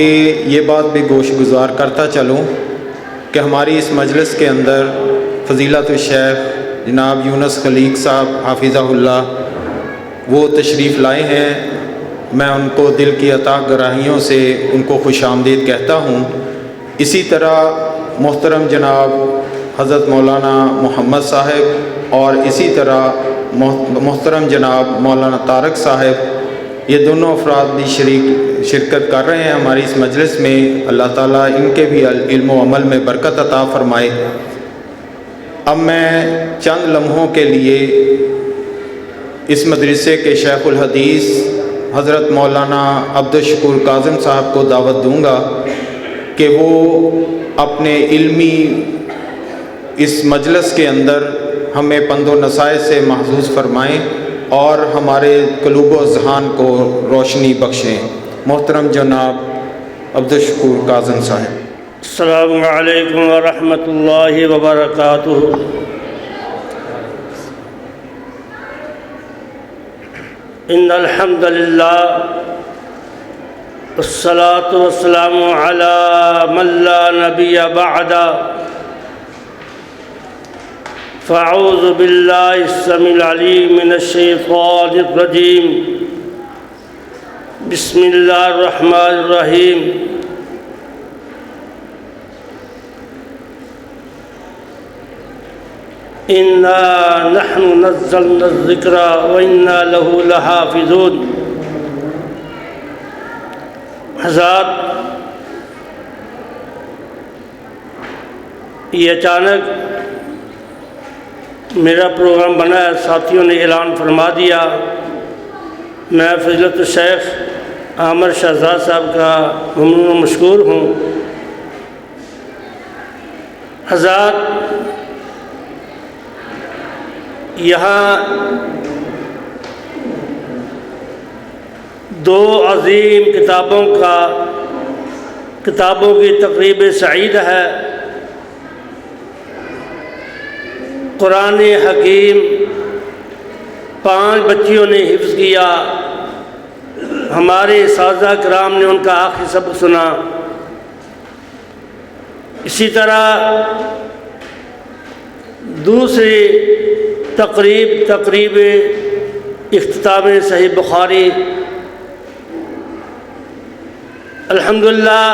یہ بات بھی گوش گزار کرتا چلوں کہ ہماری اس مجلس کے اندر فضیلت الشیخ جناب یونس خلیق صاحب حافظہ اللہ وہ تشریف لائے ہیں۔ میں ان کو دل کی عطا گراہیوں سے ان کو خوش آمدید کہتا ہوں۔ اسی طرح محترم جناب حضرت مولانا محمد صاحب اور اسی طرح محترم جناب مولانا طارق صاحب، یہ دونوں افراد بھی شرکت کر رہے ہیں ہماری اس مجلس میں۔ اللہ تعالیٰ ان کے بھی علم و عمل میں برکت عطا فرمائے۔ اب میں چند لمحوں کے لیے اس مدرسے کے شیخ الحدیث حضرت مولانا عبدالشکور کاظم صاحب کو دعوت دوں گا کہ وہ اپنے علمی اس مجلس کے اندر ہمیں پند و نصائح سے محظوظ فرمائیں اور ہمارے قلوب و اذہان کو روشنی بخشیں۔ محترم جناب عبدالشکور کاظم صاحب۔ السلام علیکم ورحمۃ اللہ وبرکاتہ۔ ان الحمد للہ والصلاة والسلام علی من لا نبی بعد، فاعوذ باللہ السمیع العلیم من الشیطان الرجیم، بسم اللہ الرحمن الرحیم۔ انا نحن نزلنا الذکر وانا له لحافظون۔ حضرات، یہ اچانک میرا پروگرام بنا ہے، ساتھیوں نے اعلان فرما دیا۔ میں فضیلت الشیخ عامر شہزاد صاحب کا ممنون و مشکور ہوں۔ حضرات، یہاں دو عظیم کتابوں کی تقریب سعید ہے۔ قرآن حکیم 5 بچیوں نے حفظ کیا، ہمارے اساتذہ کرام نے ان کا آخری سبق سنا۔ اسی طرح دوسری تقریب اختتام صحیح بخاری۔ الحمدللہ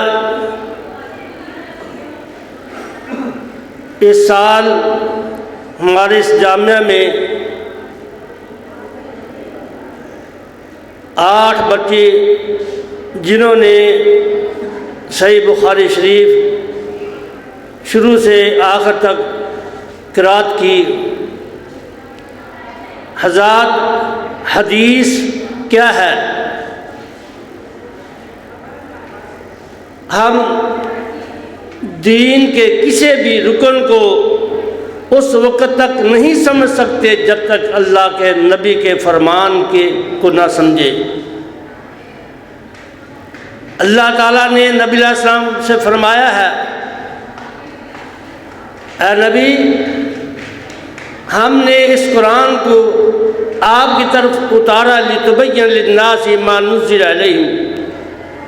اس سال ہمارے اس جامعہ میں 8 بچے جنہوں نے صحیح بخاری شریف شروع سے آخر تک قرأت کی۔ حضرات، حدیث کیا ہے؟ ہم دین کے کسی بھی رکن کو اس وقت تک نہیں سمجھ سکتے جب تک اللہ کے نبی کے فرمان کو نہ سمجھے۔ اللہ تعالیٰ نے نبی علیہ السلام سے فرمایا ہے، اے نبی، ہم نے اس قرآن کو آپ کی طرف اتارا لِتُبَيِّنَ لِلنَّاسِ مَا نُزِّلَ إِلَيْهِمْ،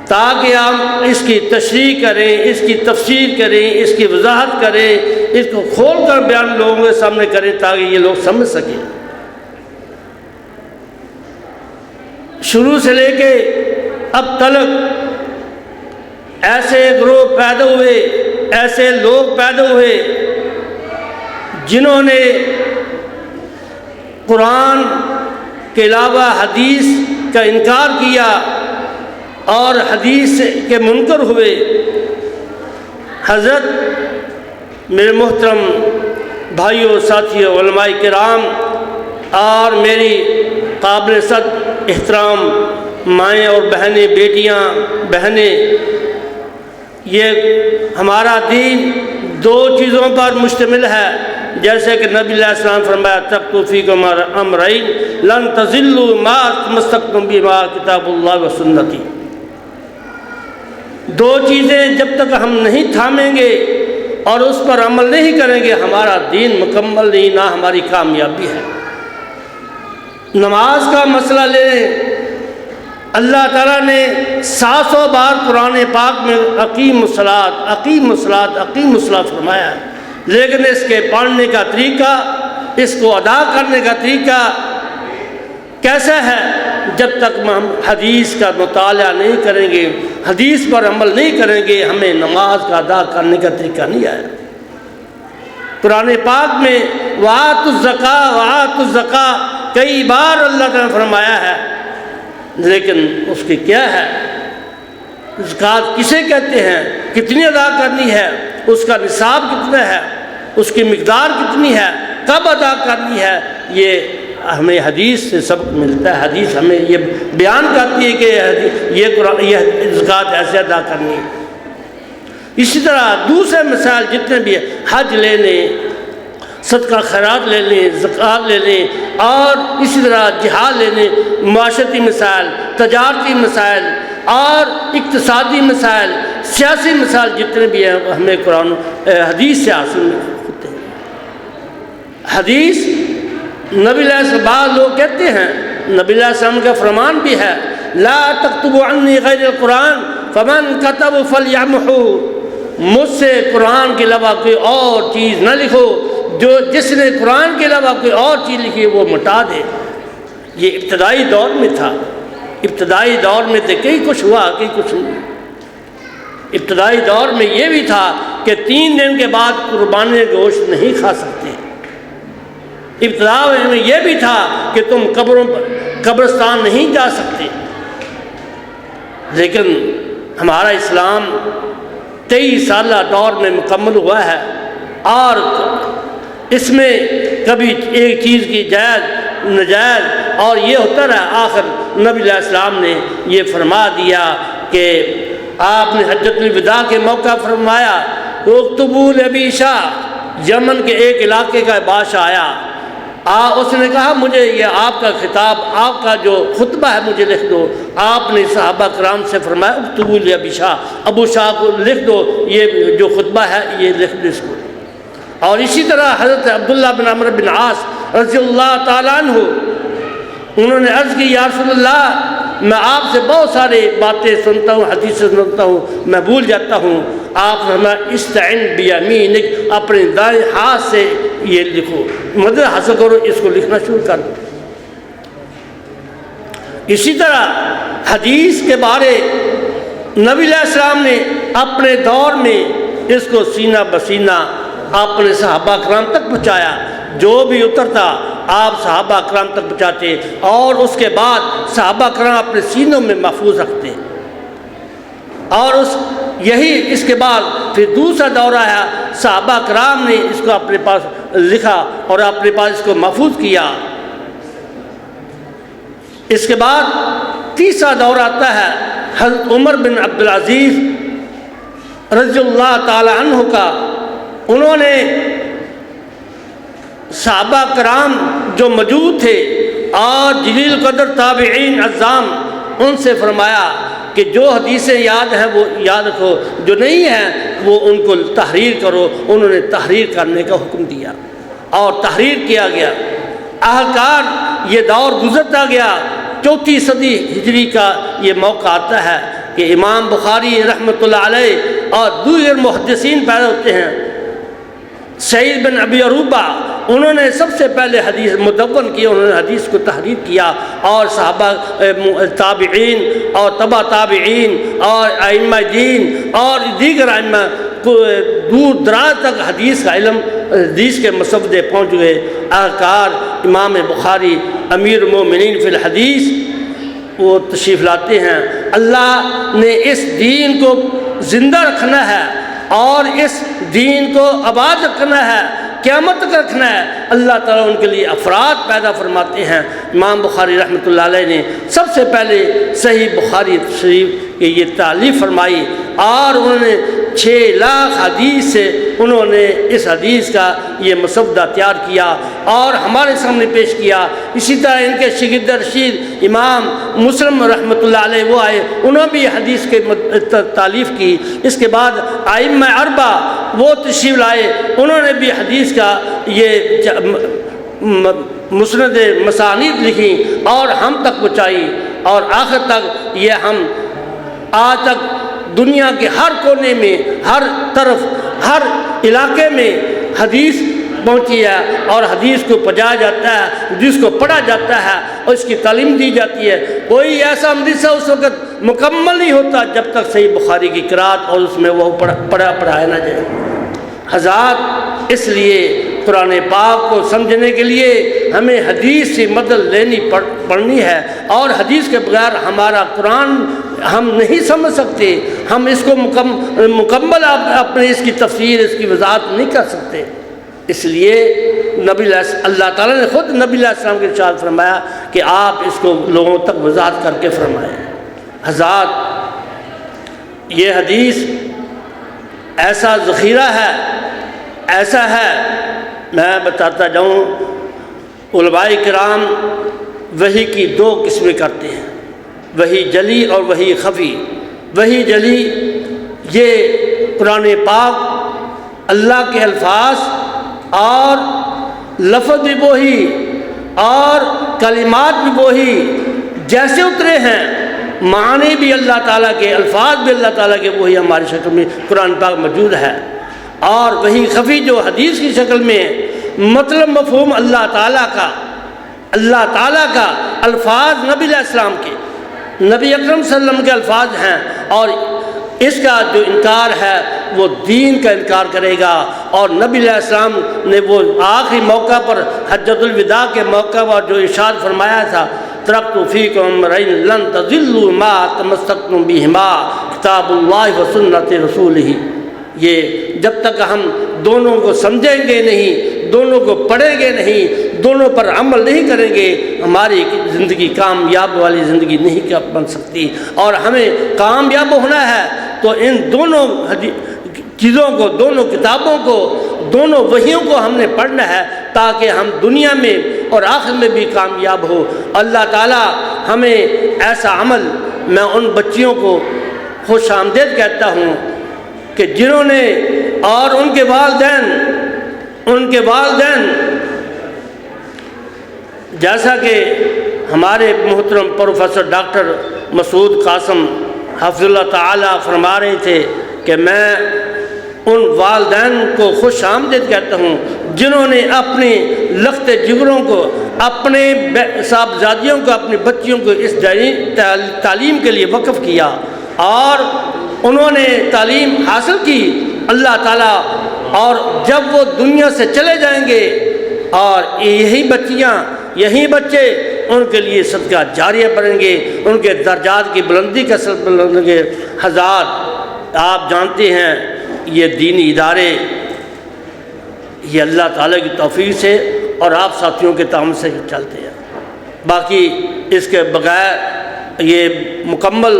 تاکہ ہم اس کی تشریح کریں، اس کی تفسیر کریں، اس کی وضاحت کریں، اس کو کھول کر بیان لوگوں کے سامنے کریں تاکہ یہ لوگ سمجھ سکیں۔ شروع سے لے کے اب تک ایسے گروہ پیدا ہوئے، ایسے لوگ پیدا ہوئے جنہوں نے قرآن کے علاوہ حدیث کا انکار کیا اور حدیث کے منکر ہوئے۔ حضرت، میرے محترم بھائیوں، ساتھیوں، علماء کرام اور میری قابل صد احترام مائیں اور بہنیں، بیٹیاں، بہنیں، یہ ہمارا دین 2 چیزوں پر مشتمل ہے، جیسے کہ نبی علیہ السلام فرمایا، ترکت فیکم امرین لن تضلوا ما تمسکتم بہما کتاب اللہ و سنتی۔ 2 چیزیں جب تک ہم نہیں تھامیں گے اور اس پر عمل نہیں کریں گے، ہمارا دین مکمل نہیں، نہ ہماری کامیابی ہے۔ نماز کا مسئلہ لیں، اللہ تعالیٰ نے 700 بار قرآن پاک میں اقیم الصلاۃ فرمایا ہے، لیکن اس کے پڑھنے کا طریقہ، اس کو ادا کرنے کا طریقہ کیسا ہے؟ جب تک ہم حدیث کا مطالعہ نہیں کریں گے، حدیث پر عمل نہیں کریں گے، ہمیں نماز کا ادا کرنے کا طریقہ نہیں آیا۔ قرآن پاک میں وَآتُوا الزَّکاۃ کئی بار اللہ تعالیٰ نے فرمایا ہے، لیکن اس کی کیا ہے؟ زکوٰۃ کسے کہتے ہیں؟ کتنی ادا کرنی ہے؟ اس کا نصاب کتنا ہے؟ اس کی مقدار کتنی ہے؟ کب ادا کرنی ہے؟ یہ ہمیں حدیث سے سبق ملتا ہے۔ حدیث ہمیں یہ بیان کرتی ہے کہ یہ زکوٰۃ ایسے ادا کرنی ہے۔ اسی طرح دوسرے مسائل جتنے بھی ہیں، حج لے لیں، صدقہ خیرات لے لیں، زکوٰۃ لے لیں، اور اسی طرح جہاد لے لیں، معاشرتی مسائل، تجارتی مسائل اور اقتصادی مسائل، سیاسی مسائل جتنے بھی ہیں ہمیں قرآن حدیث سے حاصل ہوتے ہیں۔ حدیث نبی علیہ السلام، بعض لوگ کہتے ہیں، نبی علیہ السلام کا فرمان بھی ہے، لا تکتبوا عنی غیر القرآن فمن کتب فلیمحو، مجھ سے قرآن کے علاوہ کوئی اور چیز نہ لکھو، جس نے قرآن کے علاوہ کوئی اور چیز لکھی وہ مٹا دے۔ یہ ابتدائی دور میں تھا، ابتدائی دور میں تو کئی کچھ ہوا، کئی کچھ نہیں۔ ابتدائی دور میں یہ بھی تھا کہ 3 دن کے بعد قربانی گوشت نہیں کھا سکتے۔ ابتدا میں یہ بھی تھا کہ تم قبرستان نہیں جا سکتے۔ لیکن ہمارا اسلام 23 سالہ دور میں مکمل ہوا ہے، اور اس میں کبھی ایک چیز کی جائز نجائز اور یہ ہوتا رہا۔ آخر نبی علیہ السلام نے یہ فرما دیا کہ آپ نے حجۃ الوداع کے موقع فرمایا، اکتبوا لأبی شاہ، یمن کے ایک علاقے کا بادشاہ آیا، اس نے کہا مجھے یہ آپ کا خطاب، آپ کا جو خطبہ ہے مجھے لکھ دو۔ آپ نے صحابہ کرام سے فرمایا اکتبوا لأبی شاہ، ابو شاہ کو لکھ دو، یہ جو خطبہ ہے یہ لکھ دو اس کو۔ اور اسی طرح حضرت عبداللہ بن عمرو بن عاص رضی اللہ تعالیٰ عنہ، انہوں نے عرض کی یا رسول اللہ، میں آپ سے بہت سارے باتیں سنتا ہوں، حدیث سنتا ہوں، میں بھول جاتا ہوں۔ آپ نے فرمایا استعن بیمینک، اپنے دائیں ہاتھ سے یہ لکھو، مدد حاصل کرو، اس کو لکھنا شروع کر دو۔ اسی طرح حدیث کے بارے نبی علیہ السلام نے اپنے دور میں اس کو سینہ بسینہ اپنے صحابہ کرام تک پہنچایا، جو بھی اترتا آپ صحابہ کرام تک پہنچاتے، اور اس کے بعد صحابہ کرام اپنے سینوں میں محفوظ رکھتے۔ اور اس کے بعد پھر دوسرا دور آیا، صحابہ کرام نے اس کو اپنے پاس لکھا اور اپنے پاس اس کو محفوظ کیا۔ اس کے بعد تیسرا دور آتا ہے حضرت عمر بن عبدالعزیز رضی اللہ تعالی عنہ کا۔ انہوں نے صحابہ کرام جو موجود تھے اور جلیل قدر تابعین عظام، ان سے فرمایا کہ جو حدیثیں یاد ہیں وہ یاد رکھو، جو نہیں ہیں وہ ان کو تحریر کرو۔ انہوں نے تحریر کرنے کا حکم دیا اور تحریر کیا گیا۔ اہلکار یہ دور گزرتا گیا۔ 4 صدی ہجری کا یہ موقع آتا ہے کہ امام بخاری رحمۃ اللہ علیہ اور دیگر محدثین پیدا ہوتے ہیں۔ سعید بن ابی عروبہ، انہوں نے سب سے پہلے حدیث مدون کی، انہوں نے حدیث کو تحریر کیا، اور صحابہ تابعین اور تبع تابعین اور ائمہ دین اور دیگر ائمہ دور دراز تک حدیث کا علم، حدیث کے مسودے پہنچ گئے۔ اہلکار امام بخاری امیر المومنین فی الحدیث وہ تشریف لاتے ہیں۔ اللہ نے اس دین کو زندہ رکھنا ہے اور اس دین کو آباد رکھنا ہے، قیامت تک رکھنا ہے۔ اللہ تعالیٰ ان کے لیے افراد پیدا فرماتے ہیں۔ امام بخاری رحمۃ اللہ علیہ نے سب سے پہلے صحیح بخاری شریف کی یہ تالیف فرمائی، اور انہوں نے 6 لاکھ حدیث سے انہوں نے اس حدیث کا یہ مسودہ تیار کیا اور ہمارے سامنے پیش کیا۔ اسی طرح ان کے شاگرد رشید امام مسلم رحمۃ اللہ علیہ وہ آئے، انہوں نے بھی حدیث کے تالیف کی۔ اس کے بعد ائمہ اربع وہ تشریف لائے، انہوں نے بھی حدیث کا یہ مسند مسانید لکھی اور ہم تک پہنچائی، اور آخر تک یہ ہم آج تک دنیا کے ہر کونے میں، ہر طرف، ہر علاقے میں حدیث پہنچی ہے اور حدیث کو پڑھا جاتا ہے، حدیث کو پڑھا جاتا ہے اور اس کی تعلیم دی جاتی ہے۔ کوئی ایسا مدرسہ اس وقت مکمل نہیں ہوتا جب تک صحیح بخاری کی قرأت اور اس میں وہ پڑھایا نہ جائے۔ حضرات، اس لیے قرآن پاک کو سمجھنے کے لیے ہمیں حدیث سے مدد لینی پڑنی ہے، اور حدیث کے بغیر ہمارا قرآن ہم نہیں سمجھ سکتے، ہم اس کو مکمل اپنے اس کی تفسیر، اس کی وضاحت نہیں کر سکتے۔ اس لیے اللہ تعالیٰ نے خود نبی علیہ السلام کے ارشاد فرمایا کہ آپ اس کو لوگوں تک وضاحت کر کے فرمائیں۔ حضرات، یہ حدیث ایسا ذخیرہ ہے، ایسا ہے، میں بتاتا جاؤں، علماء کرام وحی کی دو قسمیں کرتے ہیں، وحی جلی اور وحی خفی۔ وحی جلی یہ قرآن پاک اللہ کے الفاظ اور لفظ بھی وہی اور کلمات بھی وہی جیسے اترے ہیں، معنی بھی اللہ تعالیٰ کے، الفاظ بھی اللہ تعالیٰ کے وہی ہماری شکل میں قرآن پاک موجود ہے۔ اور وہی خفی جو حدیث کی شکل میں مطلب مفہوم اللہ تعالیٰ کا الفاظ نبی علیہ السلام کے، نبی اکرم صلی اللہ علیہ وسلم کے الفاظ ہیں، اور اس کا جو انکار ہے وہ دین کا انکار کرے گا۔ اور نبی علیہ السلام نے وہ آخری موقع پر حجۃ الوداع کے موقع پر جو ارشاد فرمایا تھا، ترکت فیکم امرین لن تضلوا ما تمسکتم بہما کتاب اللہ و سنت رسولہ، یہ جب تک ہم دونوں کو سمجھیں گے نہیں، دونوں کو پڑھیں گے نہیں، دونوں پر عمل نہیں کریں گے، ہماری زندگی کامیاب والی زندگی نہیں بن سکتی۔ اور ہمیں کامیاب ہونا ہے تو ان دونوں چیزوں کو، دونوں کتابوں کو، دونوں وحیوں کو ہم نے پڑھنا ہے تاکہ ہم دنیا میں اور آخرت میں بھی کامیاب ہو۔ اللہ تعالیٰ ہمیں ایسا عمل، میں ان بچیوں کو خوش آمدید کہتا ہوں کہ جنہوں نے اور ان کے والدین جیسا کہ ہمارے محترم پروفیسر ڈاکٹر مسعود قاسم حفظ اللہ تعالیٰ فرما رہے تھے کہ میں ان والدین کو خوش آمدید کہتا ہوں جنہوں نے اپنے لخت جگروں کو، اپنے صاحبزادیوں کو، اپنی بچیوں کو اس تعلیم کے لیے وقف کیا اور انہوں نے تعلیم حاصل کی اللہ تعالیٰ، اور جب وہ دنیا سے چلے جائیں گے اور یہی بچیاں، یہی بچے ان کے لیے صدقہ جاریہ بنیں گے، ان کے درجات کی بلندی کا سبب بنیں گے۔ حضرات، آپ جانتے ہیں یہ دینی ادارے یہ اللہ تعالیٰ کی توفیق سے اور آپ ساتھیوں کے تعاون سے چلتے ہیں، باقی اس کے بغیر یہ مکمل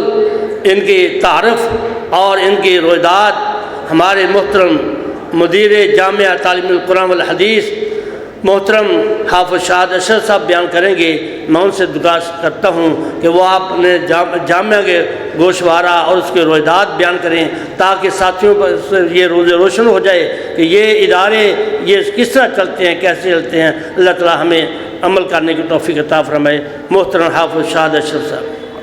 ان کی تعارف اور ان کی رویداد ہمارے محترم مدیر جامعہ تعلیم القرآن والحدیث محترم حافظ شاد اشرف صاحب بیان کریں گے۔ میں ان سے درخواست کرتا ہوں کہ وہ آپ نے جامعہ کے گوشوارہ اور اس کے رویداد بیان کریں تاکہ ساتھیوں پر یہ روشن ہو جائے کہ یہ ادارے یہ کس طرح چلتے ہیں، کیسے چلتے ہیں۔ اللہ تعالی ہمیں عمل کرنے کی توفیق عطا فرمائے۔ محترم حافظ شاد اشرف صاحب۔